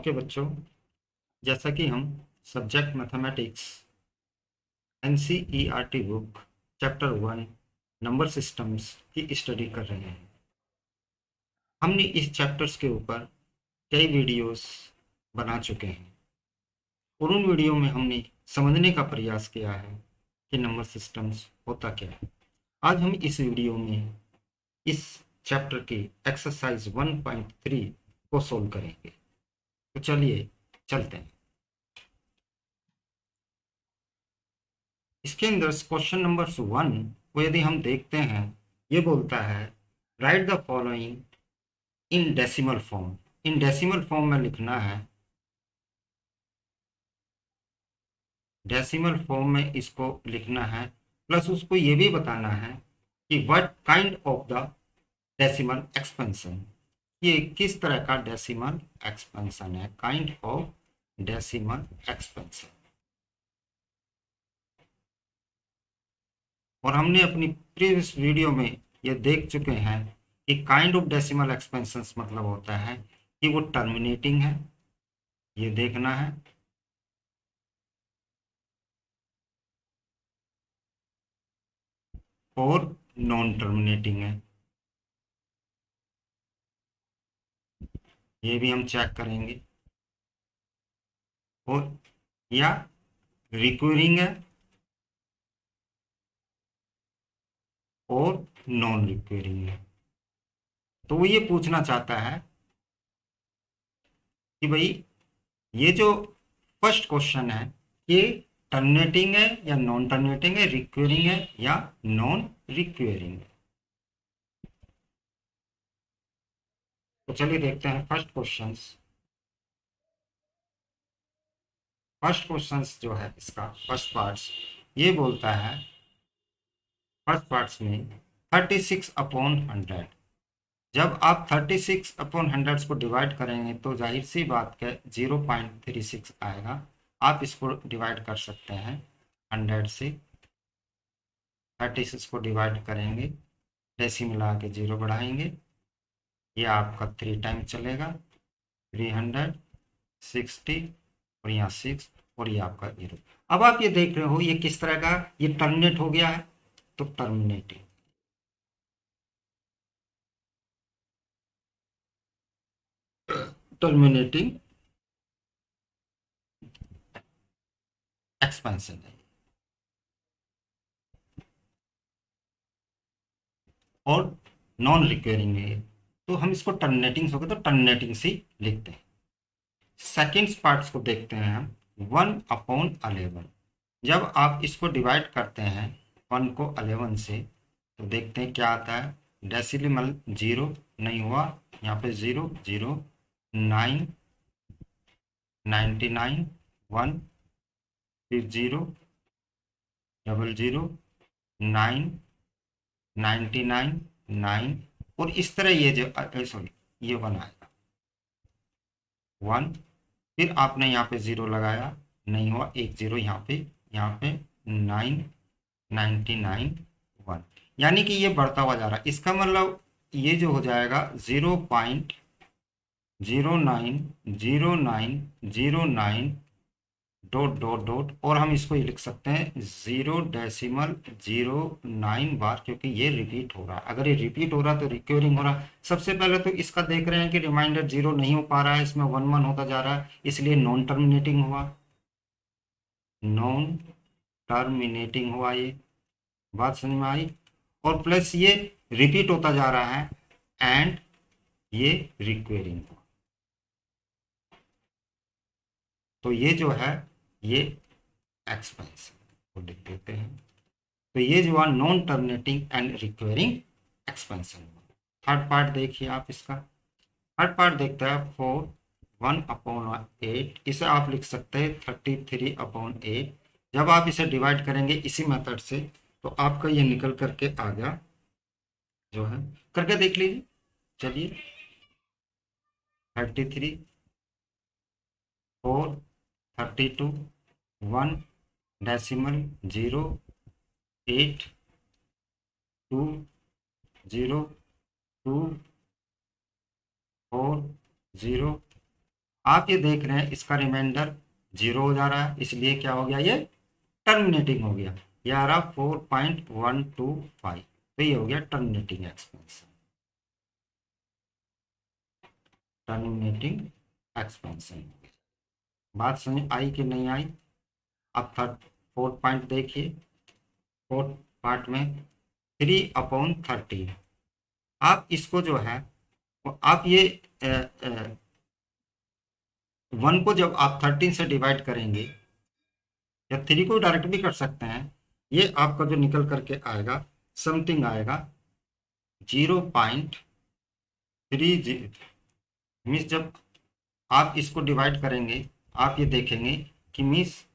Okay बच्चों, जैसा कि हम subject mathematics NCERT book chapter 1 number systems की स्टडी कर रहे हैं। हमने इस चैप्टर्स के ऊपर कई वीडियोस बना चुके हैं और उन वीडियो में हमने समझने का प्रयास किया है कि नंबर सिस्टम्स होता क्या है। आज हम इस वीडियो में इस चैप्टर की एक्सरसाइज 1.3 को सोल्व करेंगे। तो चलिए चलते हैं। इसके अंदर क्वेश्चन नंबर 1 को यदि हम देखते हैं, ये बोलता है right the following in decimal form. In decimal form में लिखना है, डेसिमल फॉर्म में इसको लिखना है, प्लस उसको ये भी बताना है कि what kind of the decimal expansion, ये किस तरह का डेसिमल एक्सपेंशन है, काइंड ऑफ डेसिमल एक्सपेंशन। और हमने अपनी प्रीवियस वीडियो में ये देख चुके हैं कि काइंड ऑफ डेसिमल एक्सपेंशंस मतलब होता है कि वो टर्मिनेटिंग है, ये देखना है, और नॉन टर्मिनेटिंग है, ये भी हम चेक करेंगे, और या रिक्यूरिंग है और नॉन रिक्यूरिंग है। तो वो ये पूछना चाहता है कि भाई ये जो फर्स्ट क्वेश्चन है, ये टर्मिनेटिंग है या नॉन टर्मिनेटिंग है, रिक्यूरिंग है या नॉन रिक्यूरिंग है। तो चलिए देखते हैं फर्स्ट क्वेश्चंस। फर्स्ट क्वेश्चंस जो है इसका फर्स्ट पार्ट्स ये बोलता है, फर्स्ट पार्ट्स में 36/100। जब आप 36/100 को डिवाइड करेंगे तो जाहिर सी बात है 0.36 आएगा। आप इसको डिवाइड कर सकते हैं 100 से। 36 को डिवाइड करेंगे, डेसिमल आके 0 बढ़ाएंगे, ये आपका 3 टाइम चलेगा, 360, और यहाँ 6, और ये आपका 0। अब आप ये देख रहे हो ये किस तरह का, ये टर्मिनेट हो गया है, तो टर्मिनेटिंग, टर्मिनेटिंग एक्सपेंशन है। और नॉन रिक्वेरिंग है, तो हम इसको टर्मिनेटिंग हो गया तो टर्मिनेटिंग से लिखते हैं। सेकेंड पार्ट्स को देखते हैं हम। 1/11, जब आप इसको डिवाइड करते हैं 1 को 11 से, तो देखते हैं क्या आता है। डेसिमल 0 नहीं हुआ, यहाँ पे 0 0, 9, 99, 1, फिर 0, 00, 9, 99, 9, और इस तरह ये जो सॉरी ये 1 आएगा, 1, फिर आपने यहाँ पे 0 लगाया, नहीं हुआ, एक 0 यहाँ पे 9, 99, 1, यानी कि ये बढ़ता हुआ जा रहा है। इसका मतलब ये जो हो जाएगा 0.090909 डॉट डॉट डॉट, और हम इसको ये लिख सकते हैं 0.09 बार, क्योंकि ये रिपीट हो रहा है। अगर ये रिपीट हो रहा है तो रिक्योरिंग हो रहा है। सबसे पहले तो इसका देख रहे हैं कि रिमाइंडर 0 नहीं हो पा रहा है, इसमें 1 1 होता जा रहा है, इसलिए नॉन टर्मिनेटिंग हुआ, नॉन टर्मिनेटिंग हुआ। ये बात समझ में आई। और प्लस ये रिपीट होता जा रहा है, एंड ये रिक्वेरिंग हुआ। तो ये जो है ये एक्सपेंशन को लिख देते हैं। तो ये जो है non terminating and recurring expansion. Third part देखिए आप इसका। थर्ड पार्ट देखता है 4 1/8, इसे आप लिख सकते हैं 33/8। जब आप इसे डिवाइड करेंगे इसी मेथड से, तो आपका ये निकल करके आ गया, जो है करके देख लीजिए। चलिए 33, 4, 32, 1, डेसिमल 0, 8, 2, 0, 2, 4, 0, आप ये देख रहे हैं इसका रिमाइंडर 0 हो जा रहा है, इसलिए क्या हो गया, ये टर्मिनेटिंग हो गया। ये आ रहा 4.125, तो ये हो गया टर्मिनेटिंग एक्सपेंशन। टर्मिनेटिंग एक्सपेंशन बात समझ आई कि नहीं आई? अब थर्ड फोर्थ पॉइंट देखिए। फोर्थ पार्ट में 3/13, आप इसको जो है आप ये 1 को जब आप 13 से डिवाइड करेंगे, या 3 को डायरेक्ट भी कर सकते हैं, ये आपका जो निकल करके आएगा समथिंग आएगा 0.30। मीन्स जब आप इसको डिवाइड करेंगे, आप ये देखेंगे कि मीन्स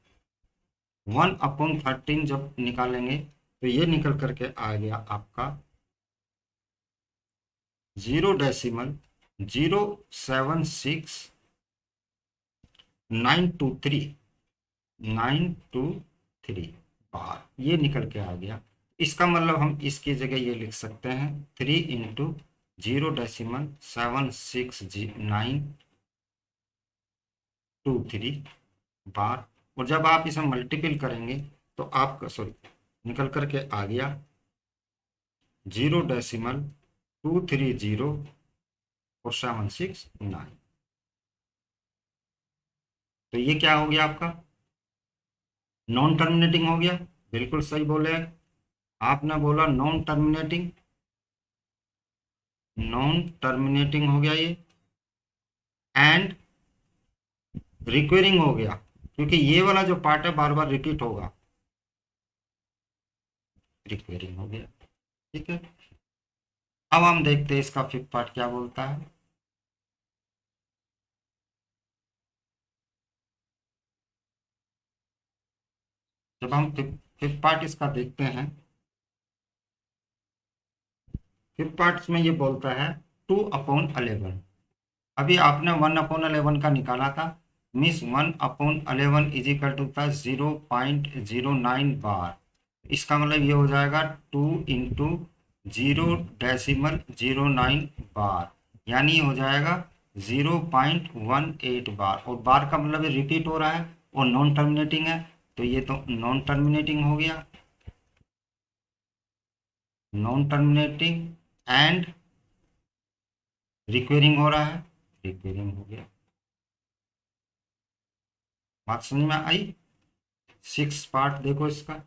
1/13 जब निकालेंगे तो ये निकल करके आ गया आपका 0.076923923 बार, ये निकल के आ गया। इसका मतलब हम इसकी जगह ये लिख सकते हैं 3 × 0.76923 बार। और जब आप इसे मल्टीपल करेंगे तो आपका सॉरी निकल करके आ गया 0.2304769। तो ये क्या हो गया आपका, नॉन टर्मिनेटिंग हो गया। बिल्कुल सही बोले, आपने बोला नॉन टर्मिनेटिंग, नॉन टर्मिनेटिंग हो गया ये, एंड रिक्वेरिंग हो गया, क्योंकि ये वाला जो पार्ट है बार बार रिपीट होगा, रिक्वेरिंग हो गया। ठीक है, अब हम देखते हैं इसका फिफ्थ पार्ट क्या बोलता है। जब हम फिफ्थ पार्ट इसका देखते हैं, फिफ्थ पार्ट में ये बोलता है 2/11। अभी आपने 1/11 का निकाला था, मिस 1/11 इज इक्वल टू था 0.09 बार। इसका मतलब ये हो जाएगा 2 इंटू 0.09 बार, यानी ये हो जाएगा 0.18 बार। और बार का मतलब ये रिपीट हो रहा है और नॉन टर्मिनेटिंग है, तो ये तो नॉन टर्मिनेटिंग हो गया, नॉन टर्मिनेटिंग एंड रिक्वेरिंग हो रहा है, रिक्वेरिंग हो गया। बात समझ में आई? सिक्स पार्ट देखो इसका,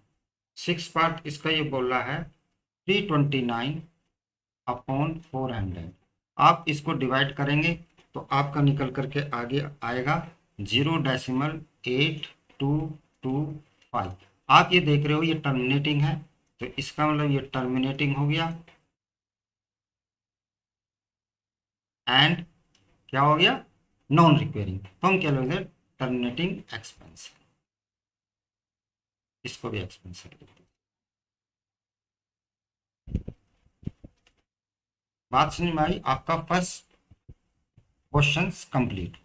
सिक्स पार्ट इसका ये बोल रहा है 329/400। आप इसको डिवाइड करेंगे तो आपका निकल करके आगे आएगा 0.8225। आप ये देख रहे हो ये टर्मिनेटिंग है, तो इसका मतलब ये टर्मिनेटिंग हो गया, एंड क्या हो गया, नॉन रिक्वेरिंग। तो हम क्या लोगे, टर्मिनेटिंग एक्सपेंस, इसको भी एक्सपेंस लिखते हैं। बात समझ में आई? आपका फर्स्ट क्वेश्चन कंप्लीट।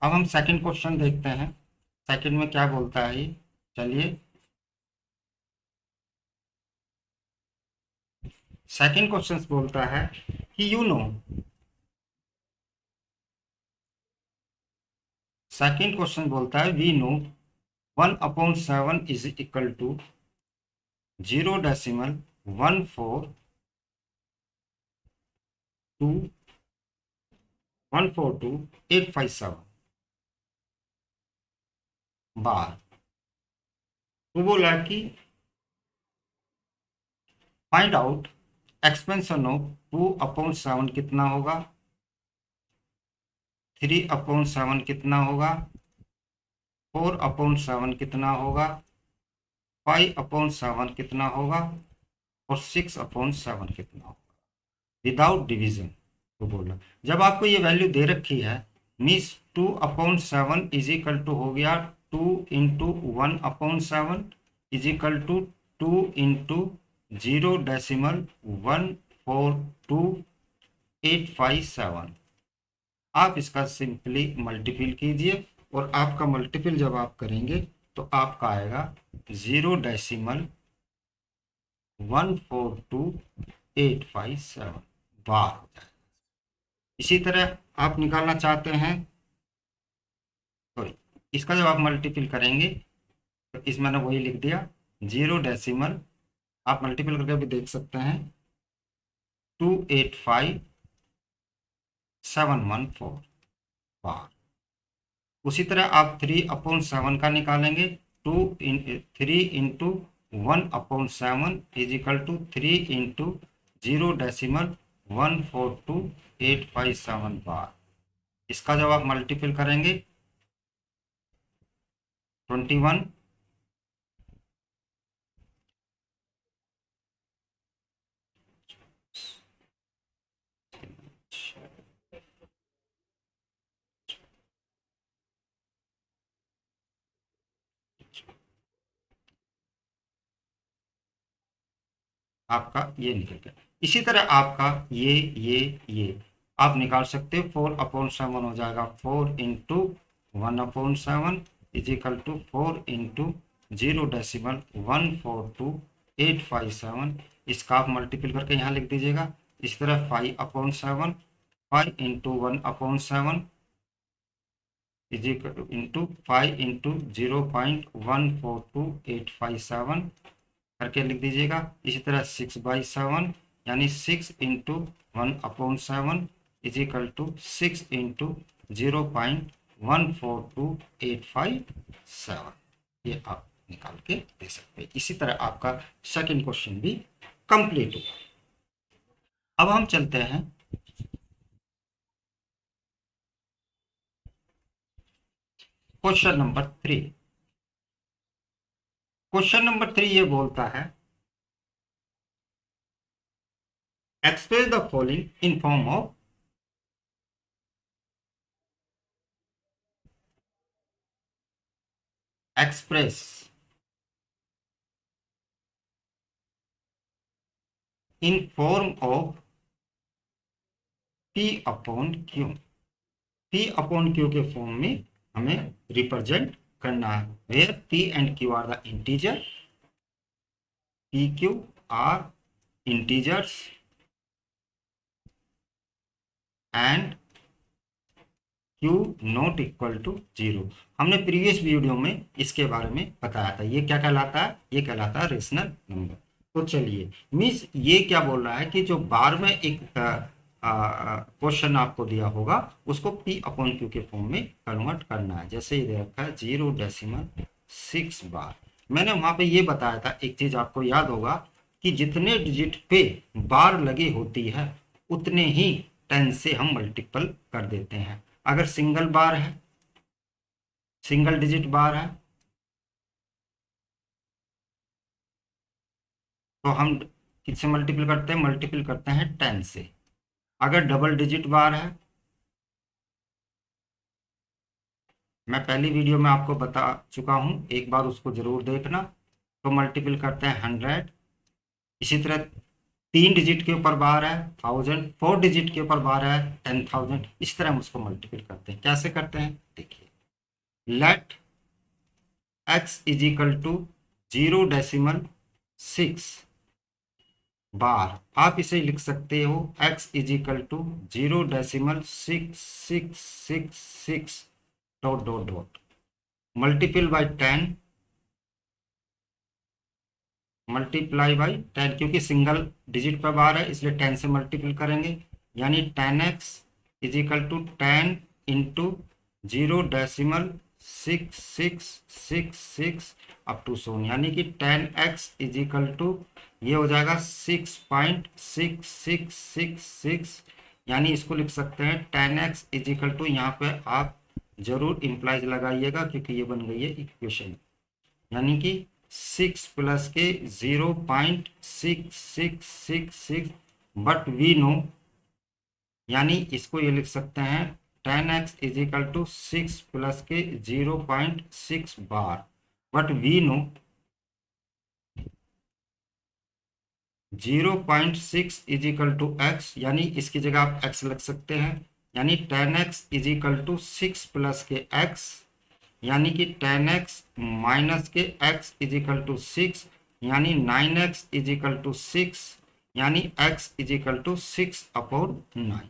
अब हम सेकंड क्वेश्चन देखते हैं, सेकंड में क्या बोलता है ये, चलिए। सेकंड क्वेश्चन बोलता है कि सेकंड क्वेश्चन बोलता है we know 1/7 is equal to 0.142 bar. तो बोला कि फाइंड आउट एक्सपेंशन ऑफ 2/7 कितना होगा, 3/7 कितना होगा, 4/7 कितना होगा, 5/7 कितना होगा, और 6/7 कितना होगा विदाउट डिवीजन। तो बोला जब आपको ये वैल्यू दे रखी है, मीन्स 2/7 इज इक्वल टू हो गया 2 into 1/7 is equal to 2 into 0.142857। आप इसका सिंपली मल्टीपल कीजिए, और आपका मल्टीपल जब आप करेंगे तो आपका आएगा 0.142857 बार हो जाएगा। इसी तरह आप निकालना चाहते हैं इसका जब आप मल्टीपल करेंगे तो इसमें मैंने वही लिख दिया 0 आप मल्टीपल करके भी देख सकते हैं 285714 बार। उसी तरह आप 3/7 का निकालेंगे 3 × 1/7 इज इक्वल टू 3 × 0.142857 बार। इसका जब आप मल्टीपल करेंगे 21 आपका ये निकल गया। इसी तरह आपका ये आप निकाल सकते हो 4/7 हो जाएगा 4 × 1/7 इज इक्वल टू 4 × 0.142857। इसका आप मल्टीपल करके यहाँ लिख दीजिएगा। इस तरह 5/7 5 × 1/7 इज इक्वल इंटू 5 × 0.142857 करके लिख दीजिएगा। इसी तरह 6/7 यानी 6 × 1/7 इज इक्वल टू 6 × 0.142857। ये आप निकाल के दे सकते हैं। इसी तरह आपका सेकंड क्वेश्चन भी कंप्लीट हुआ। अब हम चलते हैं क्वेश्चन नंबर 3। क्वेश्चन नंबर 3 ये बोलता है express the following in form of express in form of P/Q। P/Q के फॉर्म में हमें रिप्रेजेंट करना है। Where P and Q are the integer, PQ are integers and Q not equal to 0। हमने previous video में इसके बारे में बताया था। ये क्या कहलाता है? ये कहलाता है रेशनल नंबर। तो चलिए, मीन्स ये क्या बोल रहा है कि जो बार में एक क्वेश्चन आपको दिया होगा उसको P/Q के फॉर्म में कन्वर्ट करना है। जैसे ये दे रखा है 0.6 बार। मैंने वहां पे ये बताया था, एक चीज आपको याद होगा कि जितने डिजिट पे बार लगी होती है उतने ही 10 से हम मल्टीपल कर देते हैं। अगर सिंगल बार है, सिंगल डिजिट बार है, तो हम किससे मल्टीपल करते हैं? मल्टीपल करते हैं 10 से। अगर डबल डिजिट बार है, मैं पहली वीडियो में आपको बता चुका हूं, एक बार उसको जरूर देखना, तो मल्टीपल करते हैं 100। इसी तरह 3 डिजिट के ऊपर बार है 1000, 4 डिजिट के ऊपर बार है 10,000। इस तरह हम उसको मल्टीपल करते हैं। कैसे करते हैं देखिए, let x is equal to 0.6 bar. आप इसे लिख सकते हो x is equal to 0.6666 dot dot dot multiple by 10, multiply by 10, क्योंकि सिंगल डिजिट पर बार है इसलिए 10 से मल्टीपल करेंगे। यानी 10x is equal to 10 into 0.6666 up to सोन, यानी कि 10x इज इक्वल टू ये हो जाएगा 6.6666। यानी इसको लिख सकते हैं 10x इज इक्वल टू, यहाँ पे आप जरूर इंप्लाइज लगाइएगा क्योंकि ये बन गई है इक्वेशन, यानी कि 6 प्लस के 0.6666, बट वी नो, यानी इसको ये लिख सकते हैं 10x is equal to 6 plus के 0.6 बार, but we know 0.6 is equal to x, यानी इसकी जगह आप x लग सकते हैं। यानी 10x is equal to 6 plus के x, यानी कि 10x माइनस के x इज इक्वल टू 6, यानी 9x इज इक्वल टू 6, यानी x is equal to 6/9।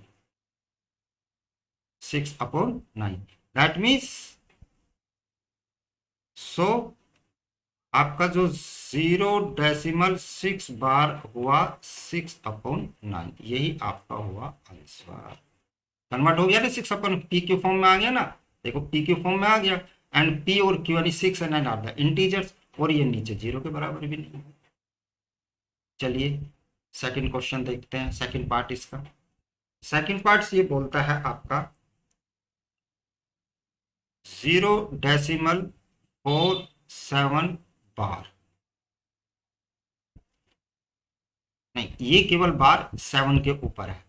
6/9 that means so आपका जो 0.6 बार हुआ 6/9, यही आपका हुआ आंसर। कन्वर्ट हो गया ना, 6 पी क्यू फॉर्म में आ गया ना, देखो पी क्यू फॉर्म में आ गया। एंड पी और क्यू यानी 6 एंड 9 आर द इंटीजर्स, और ये नीचे 0 के बराबर भी नहीं है। चलिए सेकंड क्वेश्चन देखते हैं, सेकंड पार्ट इसका। सेकंड पार्ट ये बोलता है आपका 0.47 बार, नहीं ये केवल बार 7 के ऊपर है,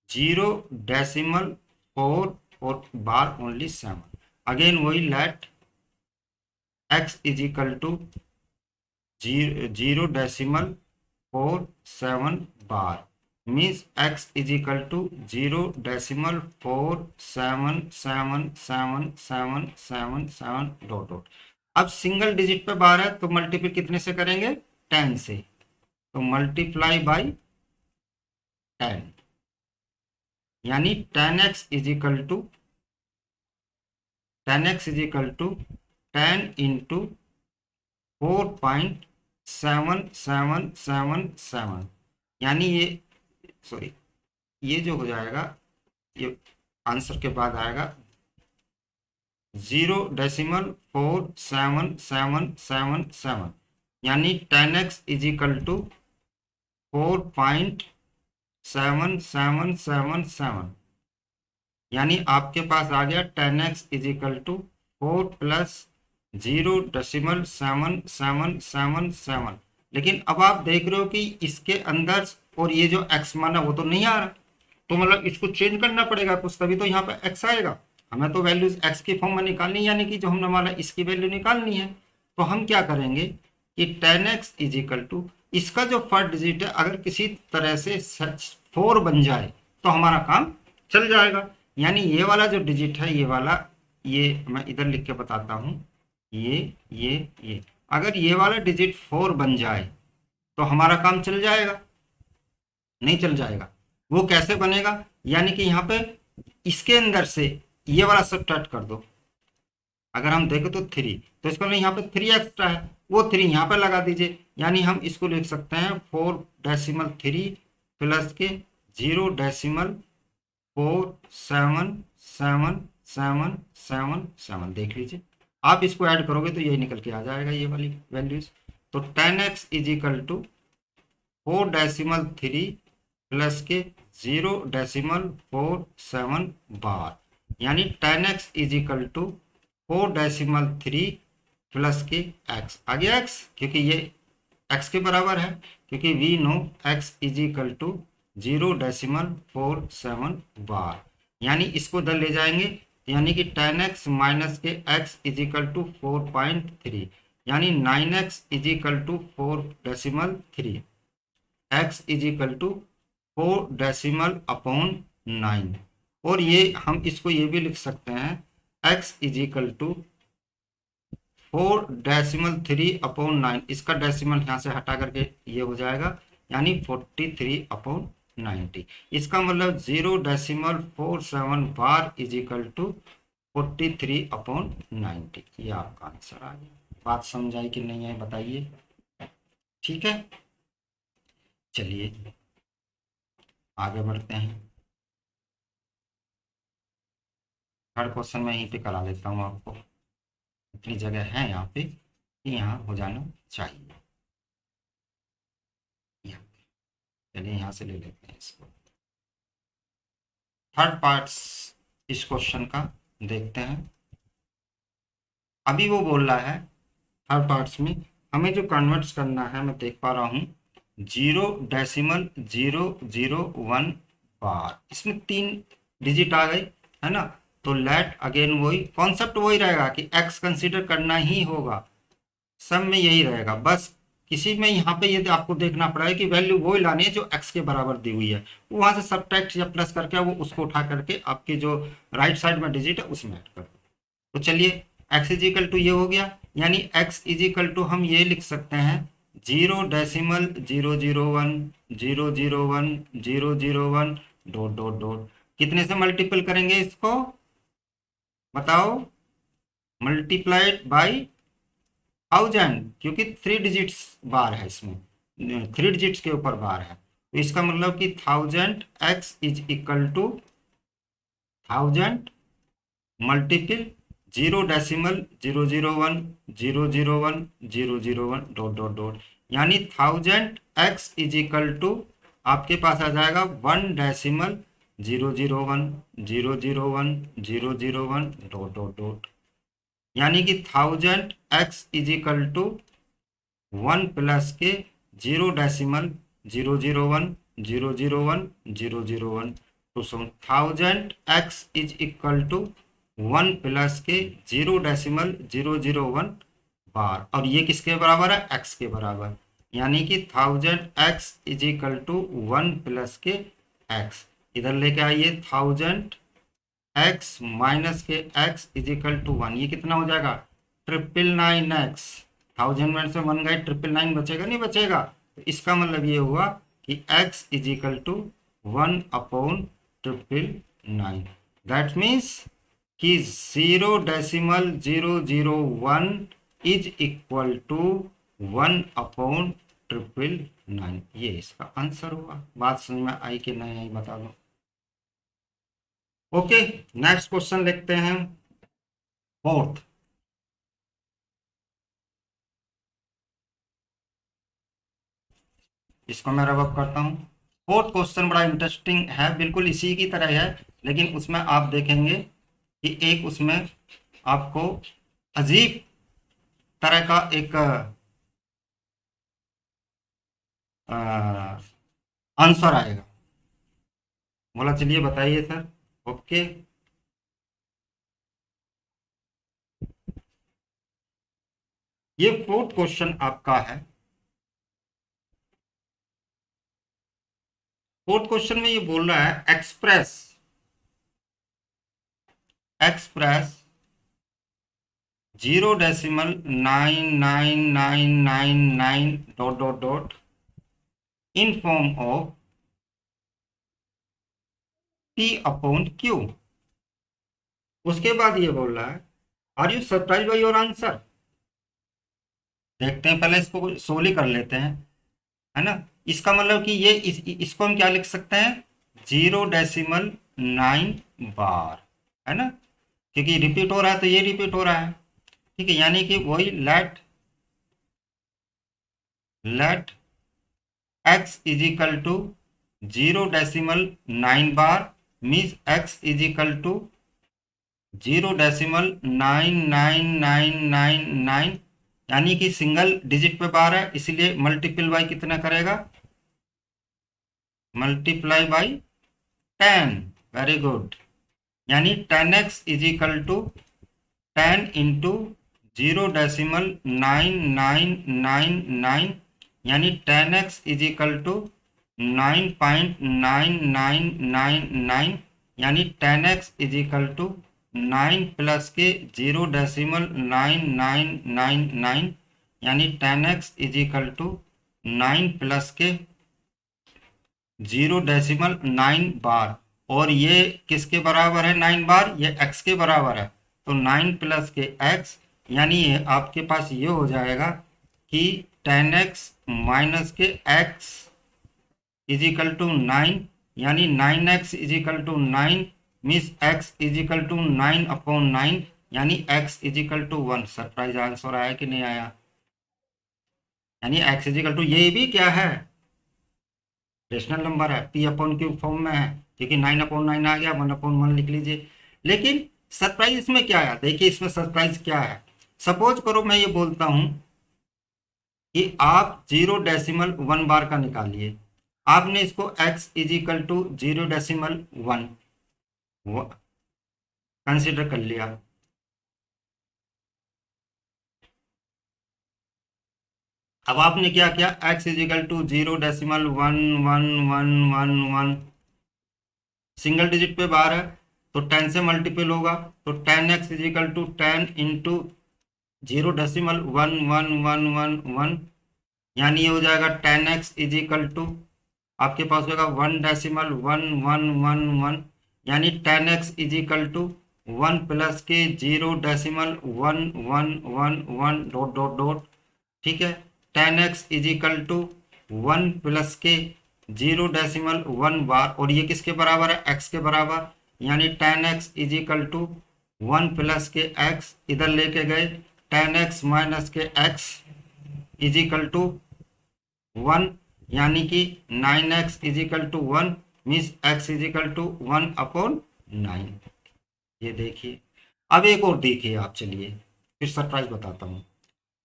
0.4 और बार ओनली 7। अगेन वही let x is equal to 0.47 bar, means x is equal to 0.477777 dot dot. अब सिंगल डिजिट पे बार है तो मल्टीपल कितने से करेंगे, 10 से, तो मल्टीप्लाई बाई 10, यानी 10x is equal to 10 into 4.7777, यानी ये सॉरी ये जो हो जाएगा, ये आंसर के बाद आएगा 0.4777, यानी 10x इज इक्वल टू 4.7777, यानी आपके पास आ गया 10x is equal to 4 plus 0.7777। लेकिन अब आप देख रहे हो कि इसके अंदर और ये जो x मान है वो तो नहीं आ रहा, तो मतलब इसको चेंज करना पड़ेगा कुछ, तभी तो यहाँ पे x आएगा। हमें तो वैल्यूज x की फॉर्म में निकालनी, यानी कि जो हमने हमारा इसकी वैल्यू निकालनी है। तो हम क्या करेंगे कि 10x इज इक्वल टू इसका जो फर्स्ट डिजिट है अगर किसी तरह से 4 बन जाए तो हमारा काम चल जाएगा। यानी ये वाला जो डिजिट है, ये वाला, ये मैं इधर लिख के बताता हूँ, ये अगर ये वाला डिजिट 4 बन जाए तो हमारा काम चल जाएगा, नहीं चल जाएगा। वो कैसे बनेगा, यानी कि यहाँ पे इसके अंदर से ये वाला सब्ट्रैक्ट कर दो। अगर हम देखें तो 3, तो इसका यहाँ पे 3 एक्स्ट्रा है, वो 3 यहाँ पे लगा दीजिए, यानी हम इसको लिख सकते हैं 4.3 प्लस के 0.477777, देख लीजिए। आप इसको ऐड करोगे तो यही निकल के आ जाएगा ये वाली वैल्यूज। तो 10x is equal to 4.3 plus के 0.47 बार, यानी 10x is equal to 4.3 plus के x आ गया x, क्योंकि ये x के बराबर है, क्योंकि we know x is equal to 0.47 bar, यानी इसको इधर ले जाएंगे, यानी कि 10x माइनस के x इज इक्वल टू 4.3, यानी 9x is equal to 4.3, x is equal to 4.9। और ये हम इसको ये भी लिख सकते हैं x इज इक्वल टू 4.3/9, इसका डेसिमल यहाँ से हटा करके ये हो जाएगा, यानी 43/90। इसका मतलब 0.47 बार इज इक्वल टू 43/90। ये आपका आंसर आ गया। बात समझाई कि नहीं है बताइए, ठीक है। चलिए आगे बढ़ते हैं। थर्ड क्वेश्चन मैं यहीं पे करा देता हूँ आपको, इतनी जगह है यहाँ पे कि यहाँ हो जाना चाहिए। चलिए यहाँ से ले लेते हैं इसको। थर्ड पार्ट्स इस क्वेश्चन का देखते हैं। अभी वो बोल रहा है थर्ड पार्ट्स में हमें जो कन्वर्ट्स करना है, मैं देख पा रहा हूँ 0.001 बार, इसमें 3 डिजिट आ गए है ना। तो लेट अगेन वही कॉन्सेप्ट वही रहेगा कि x कंसीडर करना ही होगा, सब में यही रहेगा, बस किसी में यहाँ पे ये आपको देखना पड़ेगा कि वैल्यू वही लानी है जो x के बराबर दी हुई है, वहां से सब्ट्रैक्ट या प्लस करके वो उसको उठा करके आपके जो राइट साइड में डिजिट है उसमें ऐड कर दो। तो चलिए x इज इक्वल टू ये हो गया, यानी x इज इक्वल टू हम ये लिख सकते हैं 0.001 डॉट डॉट डॉट। कितने से मल्टीपल करेंगे इसको बताओ, मल्टीप्लाइड बाई 1000, क्योंकि 3 डिजिट्स बार है, इसमें 3 डिजिट्स के ऊपर बार है, तो इसका मतलब कि 1000x is equal to 1000 multiple 0.001 dot dot dot, यानी 1000x इज इक्वल टू आपके पास आ जाएगा 1.001 डॉट डॉट डॉट, यानी कि 1000x is equal to 1 plus के 0.001 तो 1000x is equal to 1 plus के 0.001 बार, और ये किसके बराबर है, x के बराबर, यानी कि 1000x is equal to 1 plus के x, इधर लेके आइए 1000x माइनस के x इज इक्वल टू 1, ये कितना हो जाएगा 999x, 1000 में से 1 गए 999 बचेगा, नहीं बचेगा, तो इसका मतलब ये हुआ कि x is equal to 1/999, that means कि 0.001 इज इक्वल टू 1/999, ये इसका आंसर हुआ। बात समझ में आई कि नहीं आई बता दो। ओके, नेक्स्ट क्वेश्चन लिखते हैं, फोर्थ। इसको मैं रब करता हूं। फोर्थ क्वेश्चन बड़ा इंटरेस्टिंग है, बिल्कुल इसी की तरह है, लेकिन उसमें आप देखेंगे कि एक उसमें आपको अजीब तरह का एक आंसर आएगा। बोला चलिए बताइए सर। ओके, ये फोर्थ क्वेश्चन आपका है। फोर्थ क्वेश्चन में ये बोल रहा है express 0.99999 dot dot dot in form of P/Q। उसके बाद ये बोल रहा है are you surprise by your answer. देखते हैं, पहले इसको सोली कर लेते हैं, है ना। इसका मतलब कि ये इसको हम क्या लिख सकते हैं, 0.9 बार, है ना, क्योंकि रिपीट हो रहा है तो ये रिपीट हो रहा है, ठीक है, यानी कि वही let x is equal to 0.9 bar means x is equal to 0.99999, यानी कि सिंगल डिजिट पे बार है, इसलिए मल्टीपल बाई कितना करेगा, मल्टीप्लाई बाई 10, वेरी गुड, यानी 10x is equal to 10 into 0.9999, यानी 10x इज इक्वल टू 9.9999, यानी 10x is equal to 9 plus के 0.9999, यानी 10x is equal to 9 plus के 0.9 बार, और ये किसके बराबर है 9 बार, ये x के बराबर है, तो 9 प्लस के x, यानी ये आपके पास ये हो जाएगा कि 10x माइनस के x इज इक्वल टू 9, यानी 9x is equal to 9 means x is equal to 9/9, यानी x is equal to 1। Surprise answer आया कि नहीं आया, यानी x इज इक्वल टू, ये भी क्या है, रेशनल नंबर है, P/Q फॉर्म में है, क्योंकि 9/9 आ गया, 1/1 लिख लीजिए। लेकिन सरप्राइज इसमें क्या आया, देखिए इसमें सरप्राइज क्या है। सपोज करो मैं ये बोलता हूं कि आप 0.1 बार का निकालिए, आपने इसको x is equal to 0.1 consider कर लिया, अब आपने क्या किया, x is equal to 0.11111, single digit पे बार है तो 10 से मल्टीपल होगा, तो 10x is equal to 10 into 0.11111, यानी ये हो जाएगा 10x इज इक्वल टू आपके पास होगा 1.1111, यानी 10x is equal to 1 plus के 0.11111 डॉट डॉट डॉट, ठीक है। 10x is equal to 1 plus के 0.1 बार, और ये किसके बराबर है, x के बराबर, यानी 10x is equal to 1 plus के x, इधर लेके गए 10x माइनस के x इज इक्वल टू 1, यानी कि 9x is equal to 1 means x is equal to 1/9। ये देखिए। अब एक और देखिए आप, चलिए फिर सरप्राइज बताता हूँ।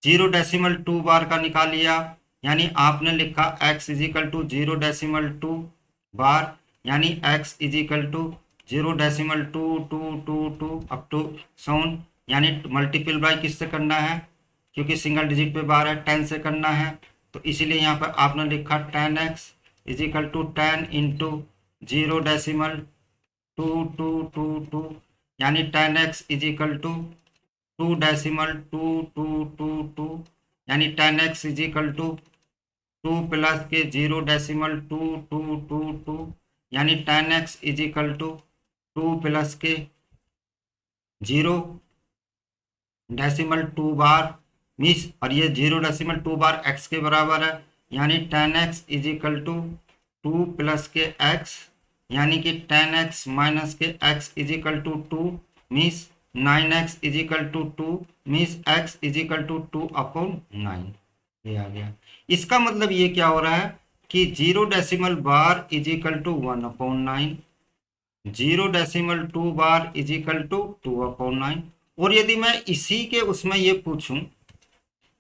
0.2 बार का निकाल लिया, यानी आपने लिखा x is equal to 0.2 bar, यानी x is equal to 0.2222 up to sound, यानी मल्टीपल बाय किससे करना है, क्योंकि सिंगल डिजिट पे बार है, 10 से करना है, तो इसीलिए यहाँ पर आपने लिखा 10x is equal to 10 into 0.2222, यानी 10x इज इक्वल टू 2.2222, यानी 10x is equal to 2 plus के 0.2222, यानी 10x is equal to 2 plus के 0.2 बार मीन्स, और ये 0.2 बार x के बराबर है, यानी 10x is equal to 2 plus के x, यानी कि 10x माइनस के x is equal to 2 means 9x is equal to 2 means x is equal to 2/9। ये आ गया। इसका मतलब ये क्या हो रहा है कि 0 bar is equal to 1/9, 0.2 bar is equal to 2/9। और यदि मैं इसी के उसमें ये पूछूं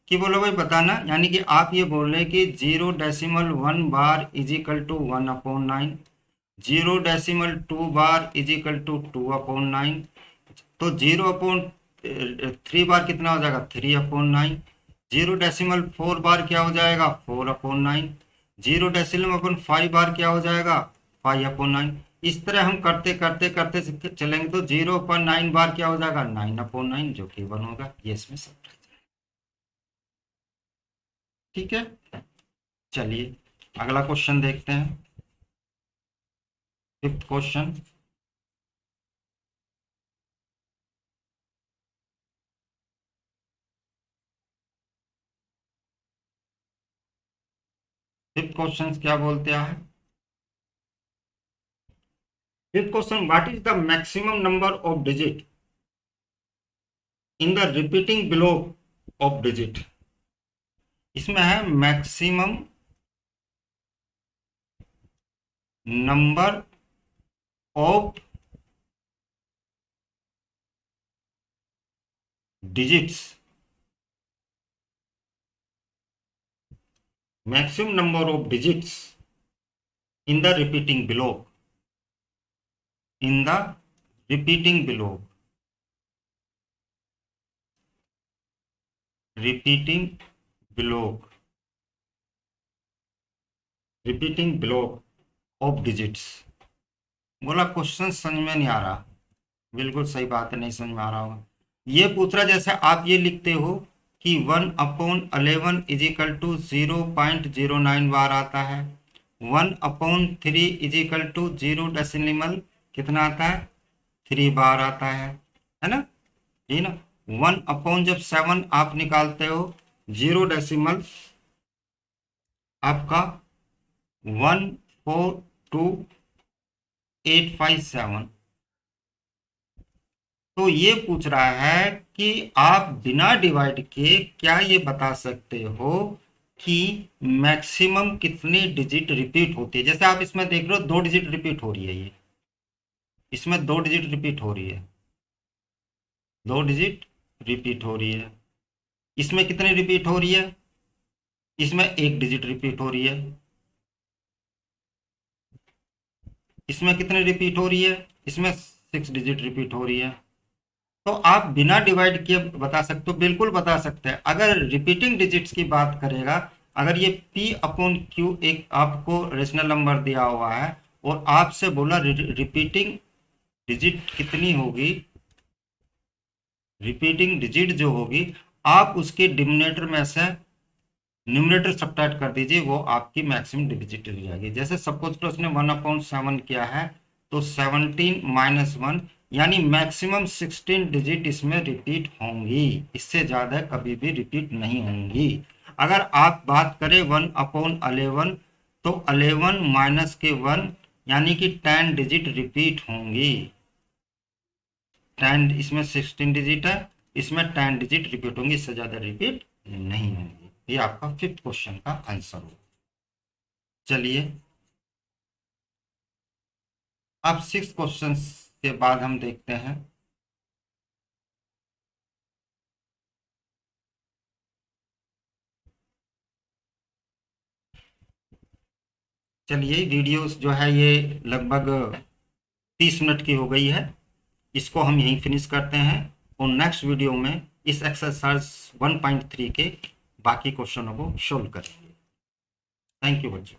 कि बोलो भाई बताना, यानी कि आप ये बोल रहे हैं कि 0.1 bar is equal to 1/9, 0.2 bar is equal to 2/9, तो 0/3 बार कितना हो जाएगा, 3/9, 0.4 बार क्या हो जाएगा, 4/9, 0.5 बार क्या हो जाएगा, 5/9। इस तरह हम करते करते करते चलेंगे तो 0.9 बार क्या हो जाएगा, 9/9, जो कि 1 होगा। ये इसमें सब ठीक है। चलिए अगला क्वेश्चन देखते हैं, 5th क्वेश्चन। फिफ्थ क्वेश्चन क्या बोलते हैं, fifth question, what is the maximum number of digit in the repeating below of digit. इसमें है maximum number of digits, maximum number of digits in the repeating below, in the repeating below, repeating below, repeating below of digits. बोला question समझ में नहीं आ रहा, बिल्कुल सही बात है, नहीं समझ में आ रहा होगा। ये पूछ रहा जैसे आप ये लिखते हो कि 1/11 इज इक्वल टू 0.09 बार आता है, 1/3 इज इक्वल टू 0 कितना आता है, 3 बार आता है ना, ये ना। 1/7 आप निकालते हो, 0 आपका 142,857। तो ये पूछ रहा है कि आप बिना डिवाइड के क्या ये बता सकते हो कि मैक्सिमम कितनी डिजिट रिपीट होती है। जैसे आप इसमें देख रहे हो 2 डिजिट रिपीट हो रही है, ये इसमें 2 डिजिट रिपीट हो रही है, 2 डिजिट रिपीट हो रही है। इसमें कितनी रिपीट हो रही है, इसमें 1 डिजिट रिपीट हो रही है। इसमें कितनी रिपीट हो रही है, इसमें 6 डिजिट रिपीट हो रही है। तो आप बिना डिवाइड किए बता सकते हो, बिल्कुल बता सकते हैं। अगर रिपीटिंग डिजिट्स की बात करेगा, अगर ये P/Q एक आपको रेशनल नंबर दिया हुआ है और आपसे बोला रिपीटिंग डिजिट कितनी होगी, रिपीटिंग डिजिट जो होगी आप उसके डिनोमिनेटर में से न्यूमरेटर सब्ट्रैक्ट कर दीजिए, वो आपकी मैक्सिमम डिजिट हो जाएगी। जैसे सपोज तो उसने 1/7 किया है, तो 17 - 1 यानी मैक्सिमम 16 डिजिट इसमें रिपीट होंगी, इससे ज़्यादा कभी भी रिपीट नहीं होंगी। अगर आप बात करें 1/11 तो 11 माइनस के 1 यानी कि 10 डिजिट रिपीट होंगी। 10 इसमें 16 डिजिट है, इसमें 10 डिजिट रिपीट होंगी, इससे ज़्यादा रिपीट नहीं होंगी। ये आपका 5th क्वेश्चन का आंसर होगा। चलिए अब 6 क्वेश्चन के बाद हम देखते हैं। चलिए वीडियो जो है ये लगभग 30 मिनट की हो गई है, इसको हम यहीं फिनिश करते हैं और नेक्स्ट वीडियो में इस एक्सरसाइज 1.3 के बाकी क्वेश्चनों को सोल्व करेंगे। थैंक यू बच्चों।